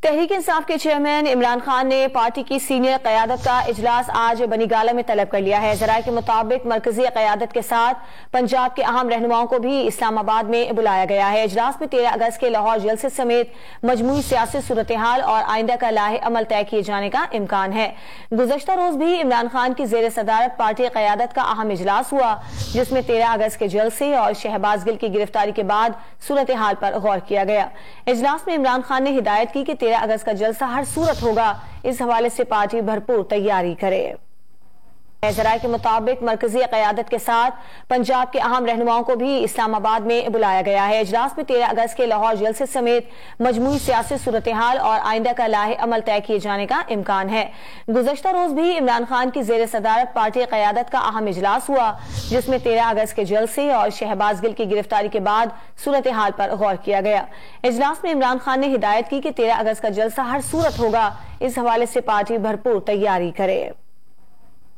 تحریک انصاف کے چیئرمین عمران خان نے پارٹی کی سینئر قیادت کا اجلاس آج بنی گالہ میں طلب کر لیا ہے۔ ذرائع کے مطابق مرکزی قیادت کے ساتھ پنجاب کے اہم رہنماؤں کو بھی اسلام آباد میں بلایا گیا ہے۔ اجلاس میں 13 اگست کے لاہور جلسے سمیت مجموعی سیاسی صورتحال اور آئندہ کا لاہ عمل طے کیے جانے کا امکان ہے۔ گزشتہ روز بھی عمران خان کی زیر صدارت پارٹی قیادت کا اہم اجلاس ہوا، جس میں 13 اگست کے جلسے اور شہباز گل کی گرفتاری کے بعد صورتحال پر غور کیا گیا۔ اجلاس میں عمران خان نے ہدایت کی کہ 13 اگست کا جلسہ ہر صورت ہوگا، اس حوالے سے پارٹی بھرپور تیاری کرے۔ ذرائع کے مطابق مرکزی قیادت کے ساتھ پنجاب کے اہم رہنماؤں کو بھی اسلام آباد میں بلایا گیا ہے۔ اجلاس میں 13 اگست کے لاہور جلسے سمیت مجموعی سیاسی صورتحال اور آئندہ کا لاہ عمل طے کیے جانے کا امکان ہے۔ گزشتہ روز بھی عمران خان کی زیر صدارت پارٹی قیادت کا اہم اجلاس ہوا، جس میں 13 اگست کے جلسے اور شہباز گل کی گرفتاری کے بعد صورتحال پر غور کیا گیا۔ اجلاس میں عمران خان نے ہدایت کی کہ 13 اگست کا جلسہ ہر صورت ہوگا، اس حوالے سے پارٹی بھرپور تیاری کرے۔